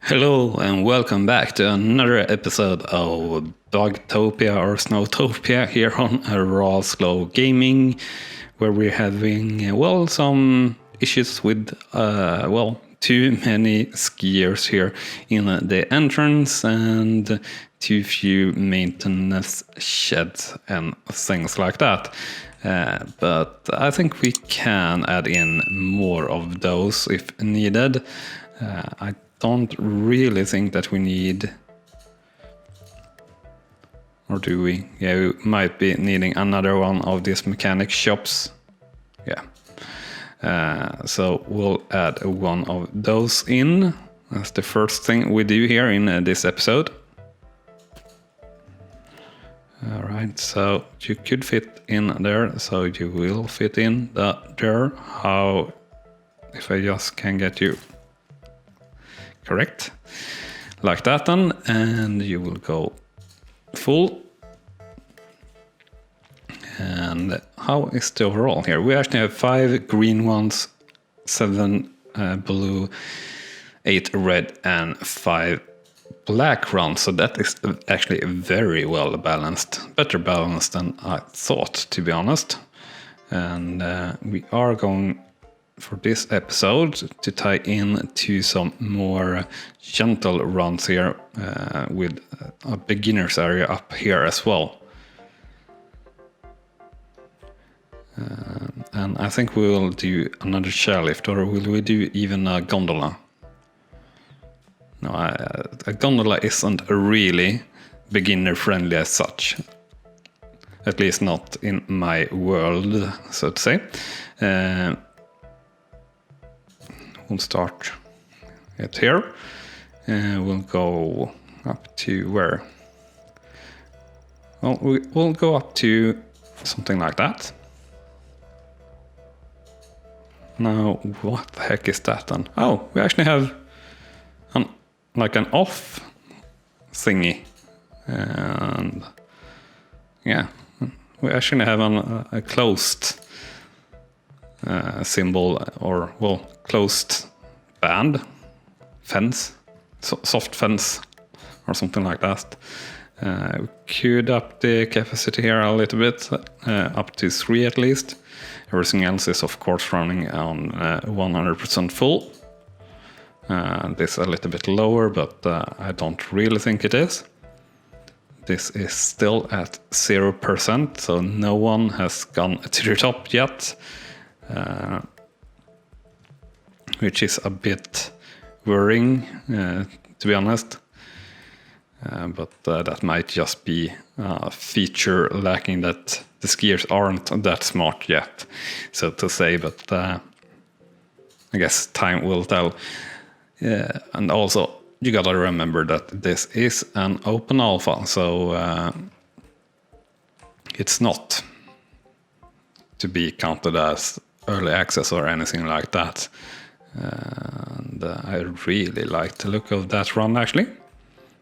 Hello and welcome back to another episode of Bugtopia or SnowTopia here on RawSlowGaming, where we're having, some issues with, too many skiers here in the entrance and too few maintenance sheds and things like that. But I think we can add in more of those if needed. I don't really think that we need, or do we? Yeah, we might be needing another one of these mechanic shops. Yeah. So we'll add one of those in. That's the first thing we do here in this episode. All right, so you could fit in there, so you will fit in there. How, if I just can get you correct, like that then, and you will go full. And how is the overall here? We actually have 5 green ones, 7 blue, 8 red, and 5 black rounds. So that is actually very well balanced, better balanced than I thought, to be honest. And we are going for this episode to tie in to some more gentle runs here with a beginner's area up here as well. And I think we will do another chairlift, or will we do even a gondola? No, a gondola isn't really beginner friendly as such. At least not in my world, so to say. We'll start it here. We'll go up to where? Well, we'll go up to something like that. Now, what the heck is that then? Oh, we actually have an off thingy. And yeah, we actually have a closed symbol, or closed band, fence, soft fence, or something like that. We could up the capacity here a little bit, up to 3 at least. Everything else is of course running on 100% full. This a little bit lower, but I don't really think it is. This is still at 0%, so no one has gone to the top yet. Which is a bit worrying, to be honest. But that might just be a feature lacking, that the skiers aren't that smart yet, so to say. But I guess time will tell. And also, you gotta remember that this is an open alpha, so it's not to be counted as early access or anything like that. And I really like the look of that run, actually.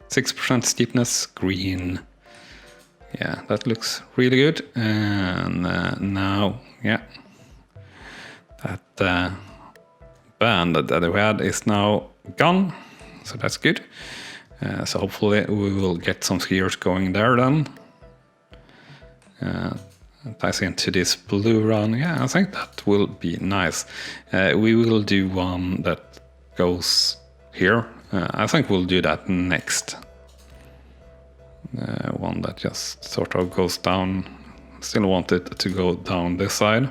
6% steepness, green. Yeah, that looks really good. And now, yeah, that band that we had is now gone, so that's good. So hopefully we will get some skiers going there then. Ties into this blue run. Yeah, I think that will be nice. We will do one that goes here. I think we'll do that next. One that just sort of goes down. Still want it to go down this side.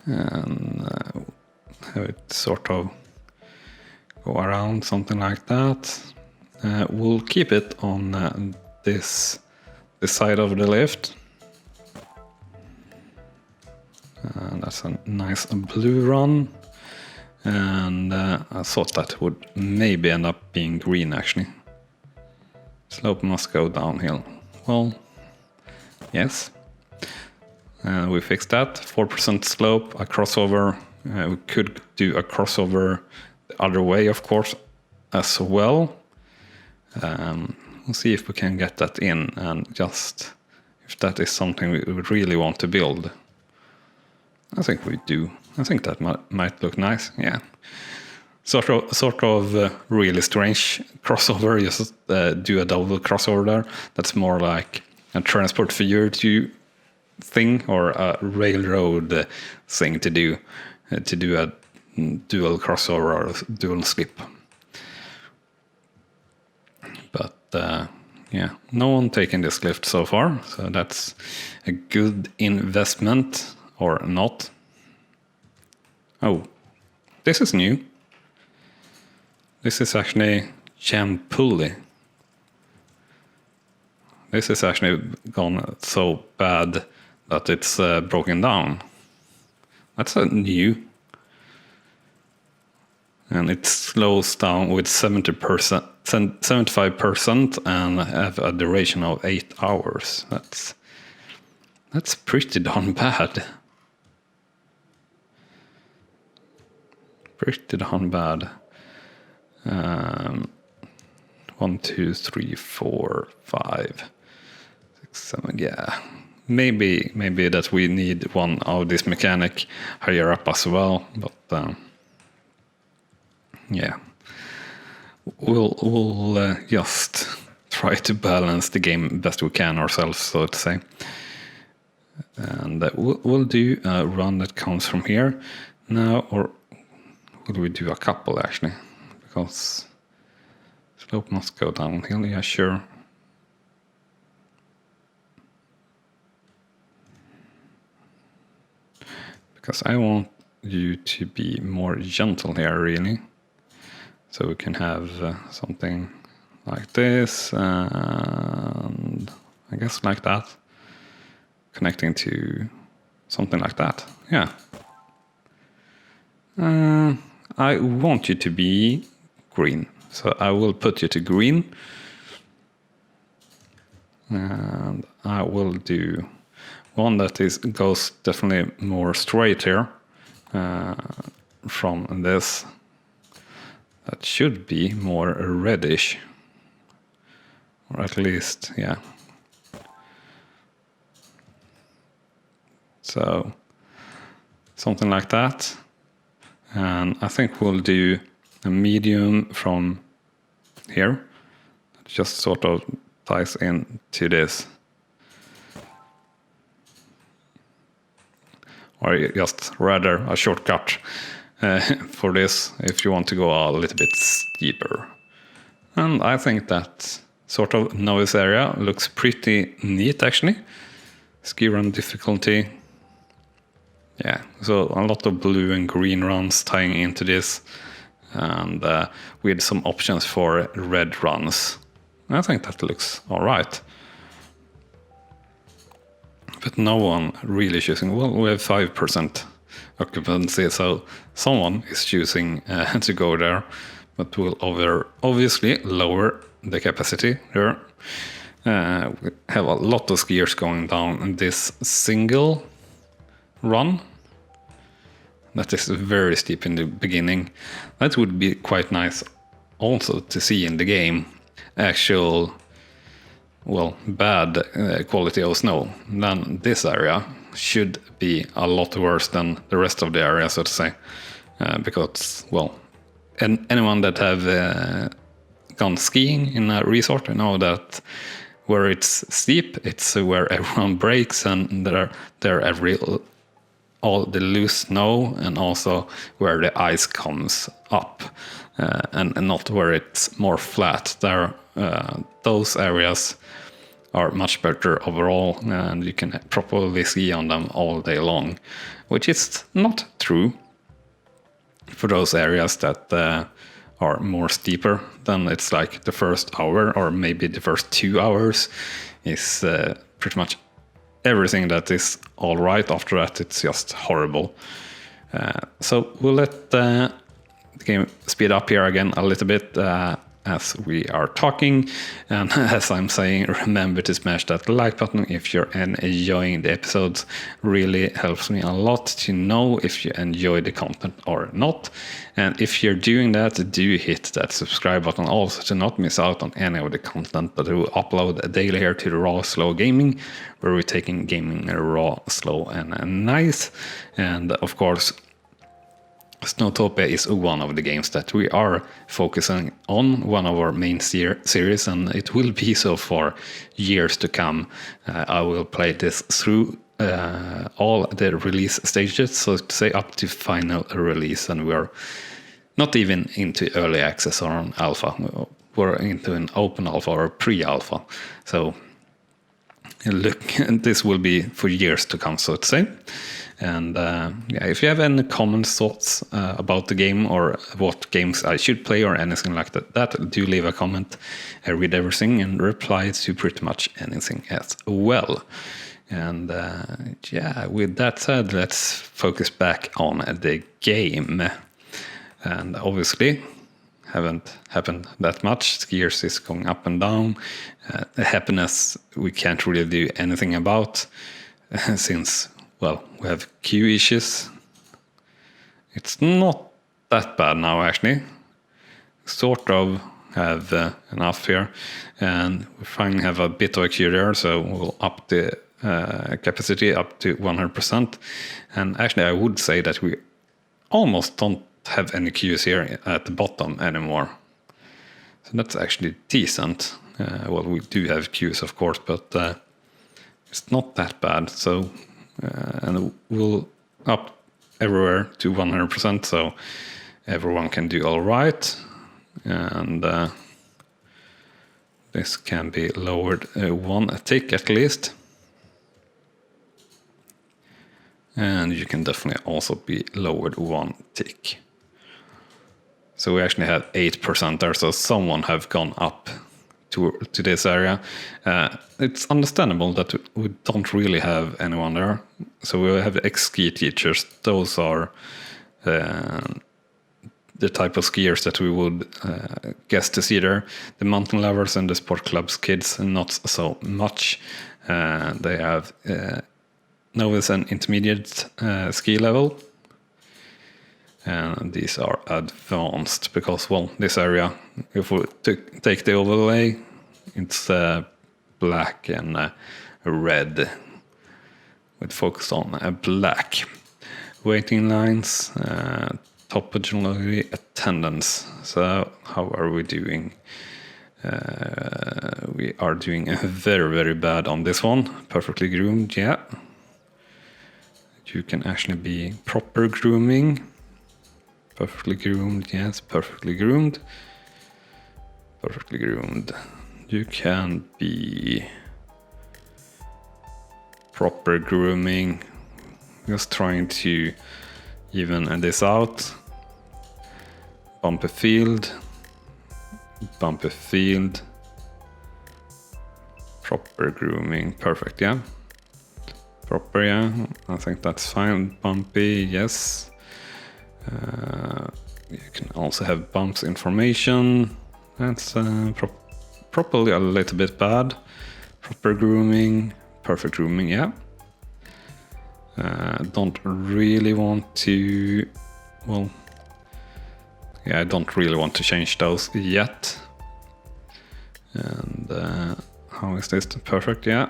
And have it sort of go around, something like that. We'll keep it on this side of the lift. That's a nice blue run. And I thought that would maybe end up being green, actually. Slope must go downhill. Well, yes. We fixed that. 4% slope, a crossover. We could do a crossover the other way, of course, as well. We'll see if we can get that in, and just if that is something we really want to build. I think we do. I think that might look nice. Yeah, sort of really strange crossover. Just do a double crossover there. That's more like a transport figure to thing or a railroad thing to do a dual crossover or dual skip. But yeah, no one taken this lift so far, so that's a good investment or not. Oh, this is new. This is actually jam pulley. This is actually gone so bad that it's broken down. That's a new. And it slows down with 70%, 75% and have a duration of 8 hours. That's pretty darn bad. Pretty darn bad. 1, 2, 3, 4, 5, 6, 7. Yeah, maybe that we need one of this mechanic higher up as well. But yeah, we'll just try to balance the game best we can ourselves, so to say. And we'll do a run that comes from here now, or will we do a couple actually? Because slope must go downhill, yeah, sure. Because I want you to be more gentle here, really. So we can have something like this, and I guess like that. Connecting to something like that, yeah. I want you to be green, so I will put you to green. And I will do one that goes definitely more straight here from this. That should be more reddish, or at least, yeah. So something like that. And I think we'll do a medium from here. That just sort of ties into this. Or just rather a shortcut for this if you want to go a little bit steeper. And I think that sort of novice area looks pretty neat actually. Ski run difficulty. Yeah, so a lot of blue and green runs tying into this, and with some options for red runs. I think that looks alright. But no one really choosing. Well, we have 5% occupancy, so someone is choosing to go there, but we'll obviously lower the capacity there. We have a lot of skiers going down this single run. That is very steep in the beginning. That would be quite nice also to see in the game. Actual, well, bad quality of snow. Then this area should be a lot worse than the rest of the area, so to say. Because, well, anyone that have gone skiing in a resort know that where it's steep, it's where everyone breaks, and there all the loose snow, and also where the ice comes up, and not where it's more flat. There, those areas are much better overall, and you can properly ski on them all day long, which is not true for those areas that are more steeper. Then it's like the first hour or maybe the first 2 hours is pretty much everything that is all right. After that, it's just horrible. So we'll let the game speed up here again a little bit as we are talking. And as I'm saying, remember to smash that like button if you're enjoying the episodes. Really helps me a lot to know if you enjoy the content or not. And if you're doing that, do hit that subscribe button also to not miss out on any of the content that we will upload daily here to the RawSlowGaming, where we're taking gaming raw, slow, and nice. And of course, SnowTopia is one of the games that we are focusing on, one of our main series, and it will be so for years to come. I will play this through all the release stages, so to say up to final release, and we're not even into early access or an alpha. We're into an open alpha or pre-alpha. So look, this will be for years to come, so to say. And if you have any comments, thoughts about the game or what games I should play or anything like that, do leave a comment. I read everything and reply to pretty much anything as well. And with that said, let's focus back on the game. And obviously, haven't happened that much. Skiers is going up and down. The happiness we can't really do anything about since, well, we have queue issues. It's not that bad now, actually. Sort of have enough here, and we finally have a bit of a queue there, so we'll up the capacity up to 100%. And actually, I would say that we almost don't have any queues here at the bottom anymore. So that's actually decent. Well, we do have queues, of course, but it's not that bad. So, and we'll up everywhere to 100%, so everyone can do all right. And this can be lowered one tick at least. And you can definitely also be lowered one tick. So we actually have 8% there, so someone have gone up to this area. It's understandable that we don't really have anyone there. So we have ski teachers. Those are the type of skiers that we would guess to see there. The mountain lovers and the sport clubs kids, not so much. They have novice and intermediate ski level. And these are advanced because, well, this area, if we take the overlay, it's black and red with focus on black. Waiting lines, topology, attendance. So how are we doing? We are doing very, very bad on this one. Perfectly groomed, yeah. You can actually be proper grooming. Perfectly groomed, yes, perfectly groomed. Perfectly groomed. You can be proper grooming. Just trying to even this out. Bumper field. Bumper field. Proper grooming, perfect, yeah. Proper, yeah, I think that's fine. Bumpy, yes. You can also have bumps information. That's probably a little bit bad. Proper grooming, perfect grooming, yeah. Don't really want to, well, yeah, I don't really want to change those yet. And how is this? Perfect, yeah.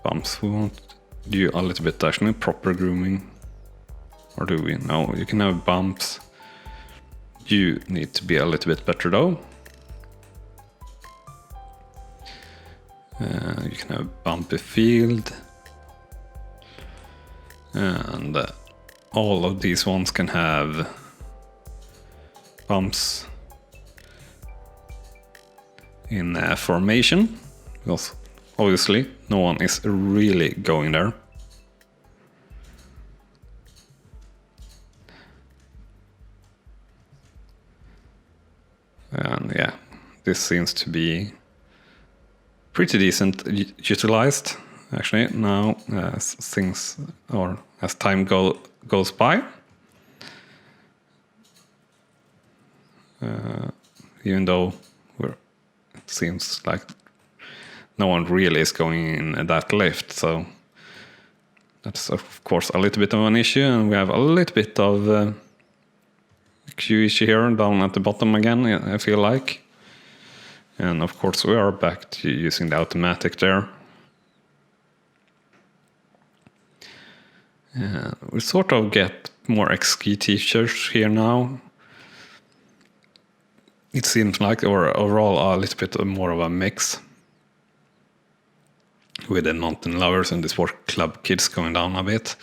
Bumps, we want to do a little bit actually, proper grooming. Or do we? No, you can have bumps. You need to be a little bit better though. You can have bumpy field. And all of these ones can have bumps in formation. Because obviously no one is really going there. And yeah, this seems to be pretty decent utilized actually now as things, or as time goes by. Even though it seems like no one really is going in that lift, so that's of course a little bit of an issue, and we have a little bit of queue issue here down at the bottom again, I feel like. And of course we are back to using the automatic there. We sort of get more ski teachers here now. It seems like, or overall a little bit more of a mix, with the mountain lovers and the sport club kids going down a bit.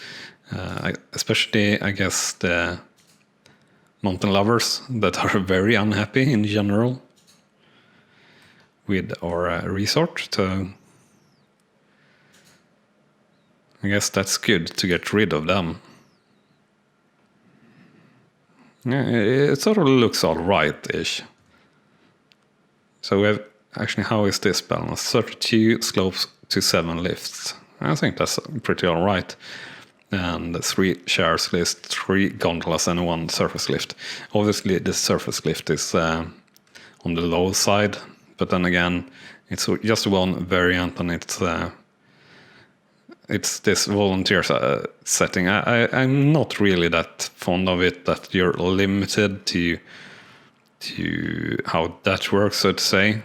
Especially, I guess, the mountain lovers that are very unhappy in general with our resort. So I guess that's good to get rid of them. Yeah, it sort of looks all right-ish. So we have, actually, how is this balanced? 32 slopes to 7 lifts. I think that's pretty all right. And 3 shares list, 3 gondolas, and 1 surface lift. Obviously, the surface lift is on the low side, but then again, it's just one variant, and it's this volunteer setting. I'm not really that fond of it, that you're limited to how that works, so to say.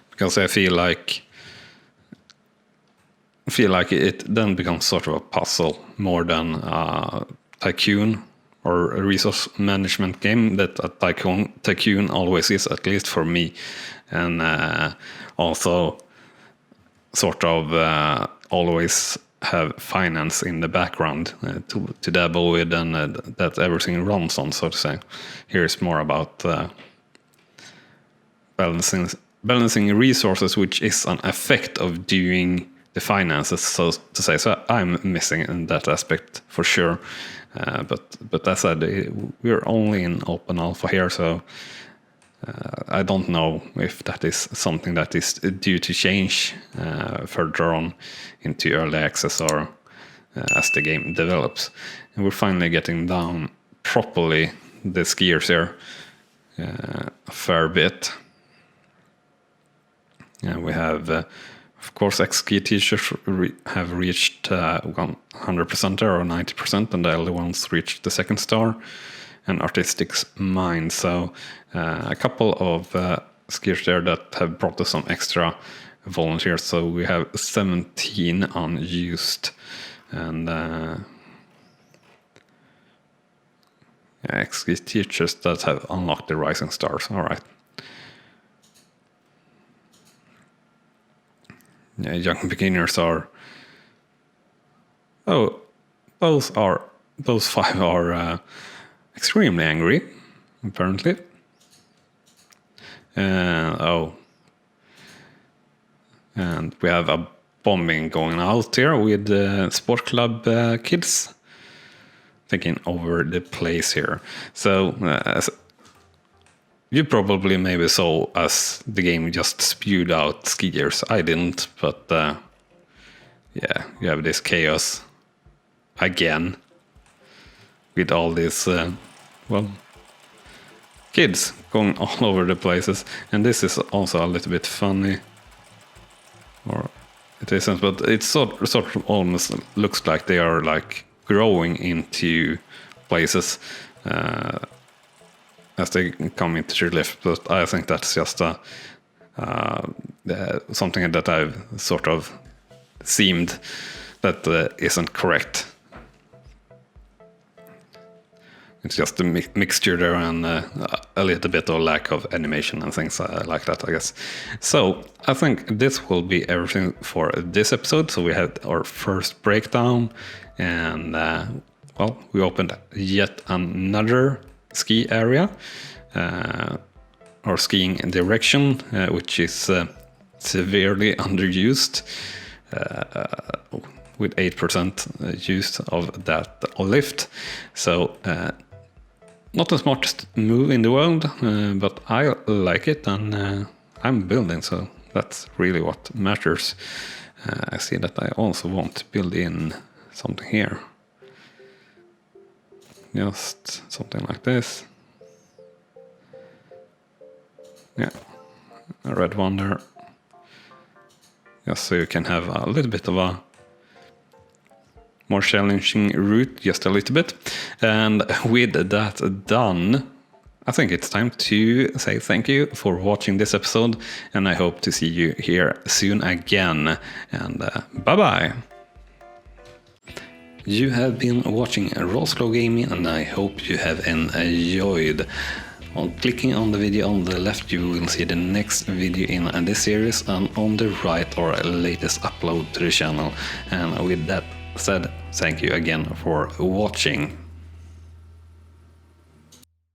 Because I feel like it then becomes sort of a puzzle more than a tycoon or a resource management game that a tycoon always is, at least for me. And also sort of always have finance in the background to dabble with, and that everything runs on, so to say. Here it's more about balancing resources, which is an effect of doing the finances, so to say. So I'm missing in that aspect for sure. But as I said, we're only in open alpha here, so I don't know if that is something that is due to change further on into early access, or as the game develops. And we're finally getting down properly the skiers here a fair bit. And we have, of course, ski teachers have reached 100% or 90%, and the other ones reached the 2nd star. And artistics mine. So a couple of skiers there that have brought us some extra volunteers. So we have 17 unused, and ski teachers that have unlocked the rising stars. All right. Yeah, young beginners are. Oh, those 5 are extremely angry, apparently. And we have a bombing going out here with sport club kids taking over the place here. So you probably maybe saw as the game just spewed out skiers. I didn't, but yeah, you have this chaos again with all these kids going all over the places. And this is also a little bit funny, or it isn't, but it sort of almost looks like they are like growing into places as they come into the lift. But I think that's just something that I've sort of seemed that isn't correct. It's just a mixture there, and a little bit of lack of animation and things like that, I guess. So I think this will be everything for this episode. So we had our first breakdown, and we opened yet another ski area, or skiing direction, which is severely underused, with 8% use of that lift. So not the smartest move in the world, but I like it, and I'm building, so that's really what matters. I see that I also want to build in something here. Just something like this. Yeah, a red one there. Just so you can have a little bit of a more challenging route, just a little bit. And with that done, I think it's time to say thank you for watching this episode, and I hope to see you here soon again. And bye-bye. You have been watching RawSlowGaming, and I hope you have enjoyed. On clicking on the video on the left, you will see the next video in this series, and on the right our latest upload to the channel. And with that said, thank you again for watching.